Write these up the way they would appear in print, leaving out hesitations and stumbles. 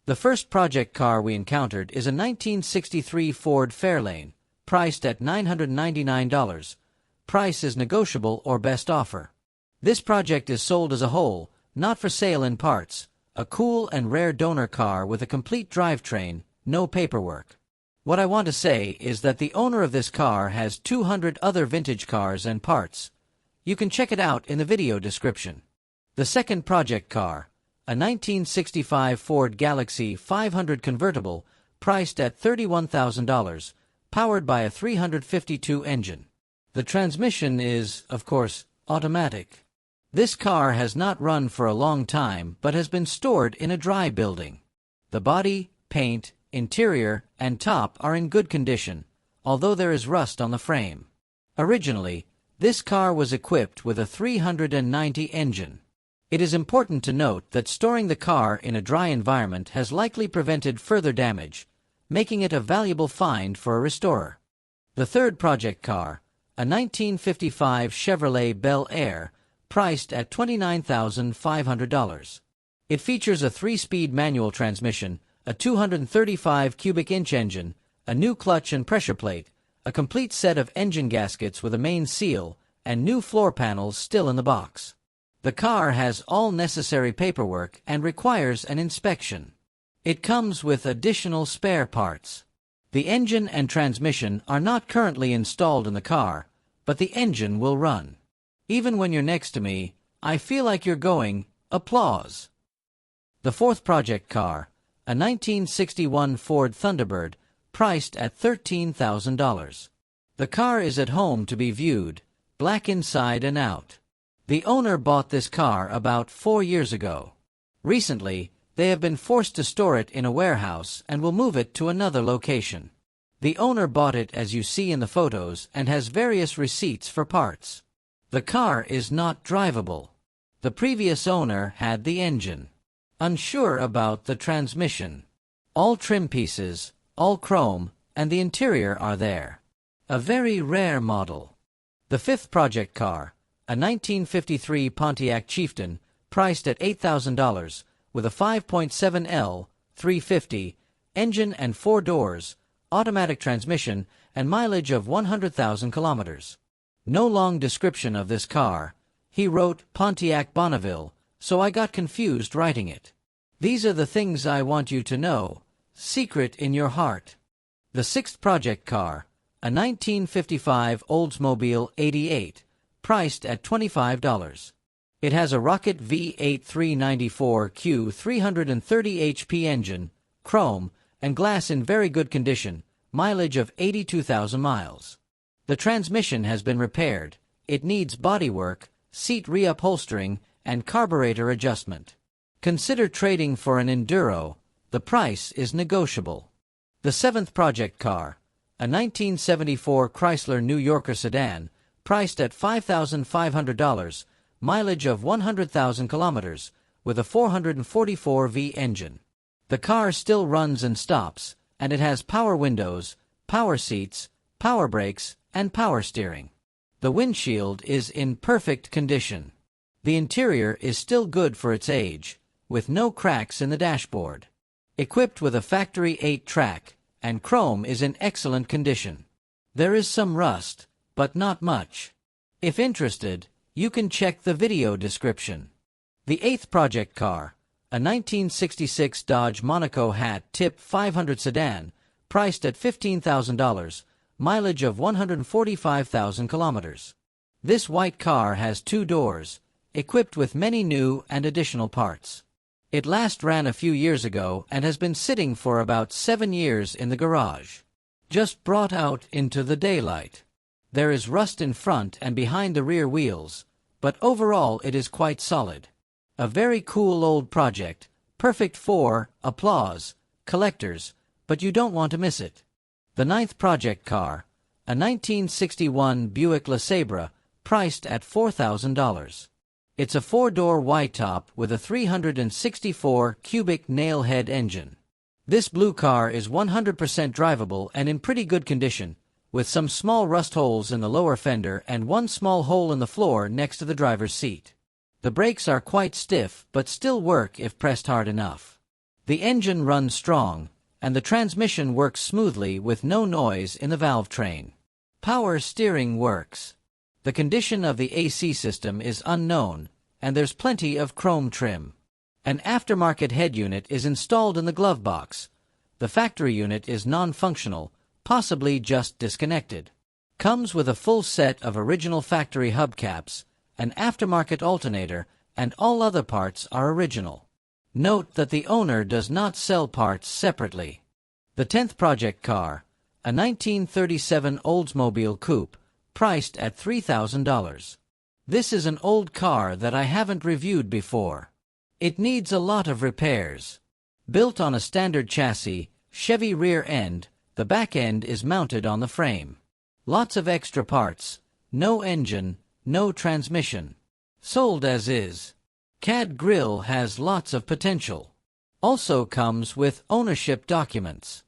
The first project car we encountered is a 1963 Ford Fairlane, priced at $999. Price is negotiable or best offer. This project is sold as a whole, not for sale in parts. A cool and rare donor car with a complete drivetrain, no paperwork. What I want to say is that the owner of this car has 200 other vintage cars and parts. You can check it out in the video description. The second project car, a 1965 Ford Galaxie 500 convertible, priced at $31,000, powered by a 352 engine. The transmission is, of course, automatic. This car has not run for a long time but has been stored in a dry building. The body, paint, interior, and top are in good condition, although there is rust on the frame. Originally, this car was equipped with a 390 engine. It is important to note that storing the car in a dry environment has likely prevented further damage, making it a valuable find for a restorer. The third project car, a 1955 Chevrolet Bel Air, priced at $29,500. It features a 3-speed manual transmission, a 235 cubic inch engine, a new clutch and pressure plate, a complete set of engine gaskets with a main seal, and new floor panels still in the box. The car has all necessary paperwork and requires an inspection. It comes with additional spare parts. The engine and transmission are not currently installed in the car, but the engine will run. Even when you're next to me, I feel like you're going, applause. The fourth project car, a 1961 Ford Thunderbird, priced at $13,000. The car is at home to be viewed, black inside and out. The owner bought this car about 4 years ago. Recently, they have been forced to store it in a warehouse and will move it to another location. The owner bought it as you see in the photos and has various receipts for parts. The car is not drivable. The previous owner had the engine. Unsure about the transmission. All trim pieces, all chrome, and the interior are there. A very rare model. The fifth project car, a 1953 Pontiac Chieftain, priced at $8,000, with a 5.7L 350 engine and 4 doors, automatic transmission, and mileage of 100,000 kilometers. No long description of this car. He wrote Pontiac Bonneville, so I got confused writing it. These are the things I want you to know. Secret in your heart. The sixth project car, a 1955 Oldsmobile 88, priced at $25. It has a Rocket V8 394Q 330 HP engine, chrome, and glass in very good condition, mileage of 82,000 miles. The transmission has been repaired. It needs bodywork, seat reupholstering, and carburetor adjustment. Consider trading for an Enduro. The price is negotiable. The seventh project car, a 1974 Chrysler New Yorker sedan, priced at $5,500, mileage of 100,000 kilometers, with a 444V engine. The car still runs and stops, and it has power windows, power seats, power brakes, and power steering. The windshield is in perfect condition. The interior is still good for its age, with no cracks in the dashboard. Equipped with a factory 8-track, and chrome is in excellent condition. There is some rust, but not much. If interested, you can check the video description. The eighth project car, a 1966 Dodge Monaco Hat Tip 500 sedan, priced at $15,000, mileage of 145,000 kilometers. This white car has 2 doors, equipped with many new and additional parts. It last ran a few years ago and has been sitting for about 7 years in the garage. Just brought out into the daylight. There is rust in front and behind the rear wheels, but overall it is quite solid. A very cool old project, perfect for, applause, collectors, but you don't want to miss it. The ninth project car, a 1961 Buick LeSabre, priced at $4,000. It's a 4-door wide top with a 364 cubic nail head engine. This blue car is 100% drivable and in pretty good condition, with some small rust holes in the lower fender and one small hole in the floor next to the driver's seat. The brakes are quite stiff but still work if pressed hard enough. The engine runs strong, and the transmission works smoothly with no noise in the valve train. Power steering works. The condition of the AC system is unknown, and there's plenty of chrome trim. An aftermarket head unit is installed in the glove box. The factory unit is non-functional, possibly just disconnected. Comes with a full set of original factory hubcaps, an aftermarket alternator, and all other parts are original. Note that the owner does not sell parts separately. The 10th project car, a 1937 Oldsmobile Coupe, priced at $3,000. This is an old car that I haven't reviewed before. It needs a lot of repairs. Built on a standard chassis, Chevy rear end, the back end is mounted on the frame. Lots of extra parts, no engine, no transmission. Sold as is. CAD grille has lots of potential. Also comes with ownership documents.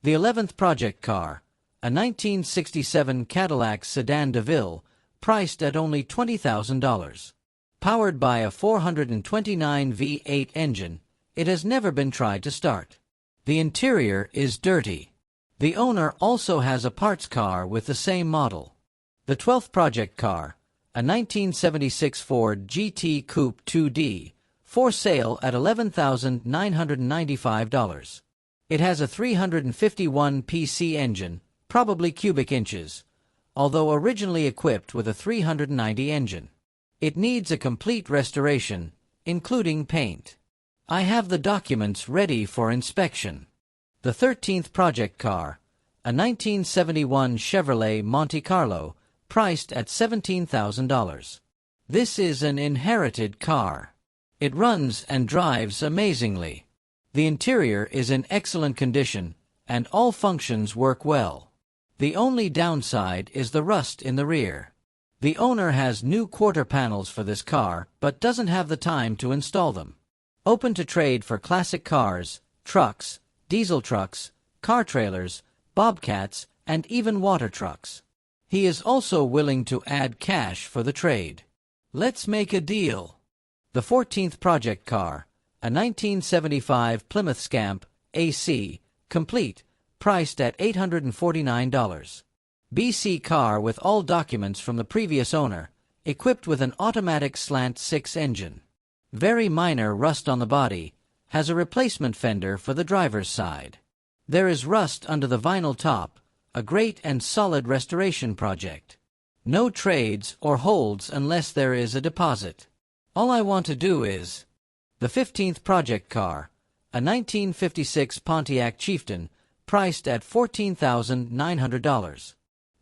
The 11th project car, a 1967 Cadillac Sedan DeVille, priced at only $20,000. Powered by a 429 V8 engine, it has never been tried to start. The interior is dirty. The owner also has a parts car with the same model. The 12th project car, a 1976 Ford GT Coupe 2D, for sale at $11,995. It has a 351 PC engine, probably cubic inches, although originally equipped with a 390 engine. It needs a complete restoration, including paint. I have the documents ready for inspection. The 13th project car, a 1971 Chevrolet Monte Carlo, priced at $17,000. This is an inherited car. It runs and drives amazingly. The interior is in excellent condition, and all functions work well. The only downside is the rust in the rear. The owner has new quarter panels for this car, but doesn't have the time to install them. Open to trade for classic cars, trucks, diesel trucks, car trailers, bobcats, and even water trucks. He is also willing to add cash for the trade. Let's make a deal. The 14th project car, a 1975 Plymouth Scamp AC, complete, priced at $849. BC car with all documents from the previous owner, equipped with an automatic slant 6 engine. Very minor rust on the body, has a replacement fender for the driver's side. There is rust under the vinyl top, a great and solid restoration project. No trades or holds unless there is a deposit. All I want to do is... The 15th project car, a 1956 Pontiac Chieftain, priced at $14,900.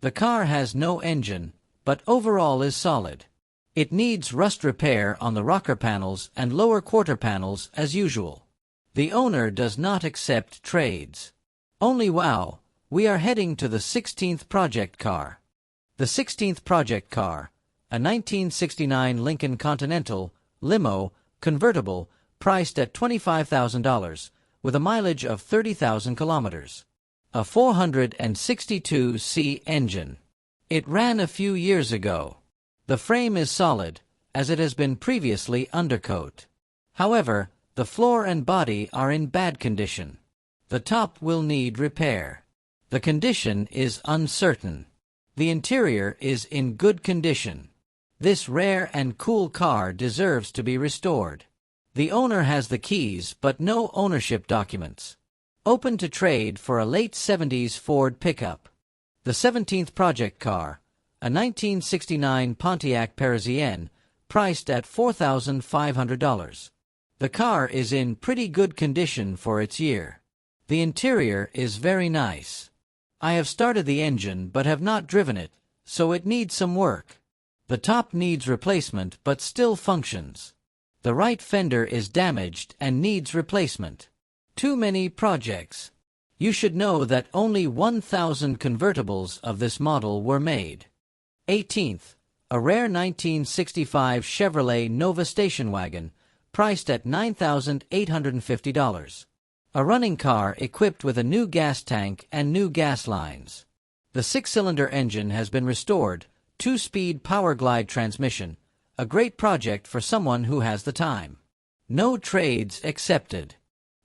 The car has no engine, but overall is solid. It needs rust repair on the rocker panels and lower quarter panels as usual. The owner does not accept trades. Only wow, we are heading to the 16th project car. The 16th project car, a 1969 Lincoln Continental, limo, convertible, priced at $25,000, with a mileage of 30,000 kilometers. A 462C engine. It ran a few years ago. The frame is solid, as it has been previously undercoat. However, the floor and body are in bad condition. The top will need repair. The condition is uncertain. The interior is in good condition. This rare and cool car deserves to be restored. The owner has the keys but no ownership documents. Open to trade for a late 70s Ford pickup. The 17th project car, a 1969 Pontiac Parisienne, priced at $4,500. The car is in pretty good condition for its year. The interior is very nice. I have started the engine but have not driven it, so it needs some work. The top needs replacement but still functions. The right fender is damaged and needs replacement. Too many projects. You should know that only 1,000 convertibles of this model were made. 18th, a rare 1965 Chevrolet Nova station wagon, priced at $9,850. A running car equipped with a new gas tank and new gas lines. The 6-cylinder engine has been restored, 2-speed Power Glide transmission, a great project for someone who has the time. No trades accepted.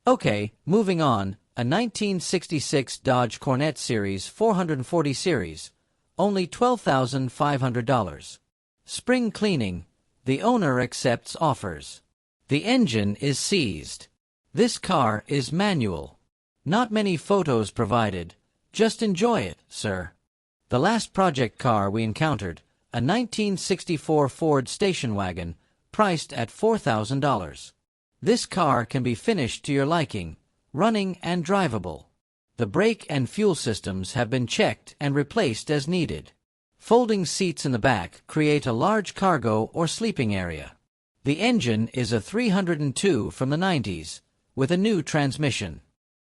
Okay, moving on, a 1966 Dodge Cornet Series 440 series, only $12,500. Spring cleaning, the owner accepts offers. The engine is seized. This car is manual. Not many photos provided. Just enjoy it, sir. The last project car we encountered, a 1964 Ford station wagon, priced at $4,000. This car can be finished to your liking, running and drivable. The brake and fuel systems have been checked and replaced as needed. Folding seats in the back create a large cargo or sleeping area. The engine is a 302 from the 90s, with a new transmission.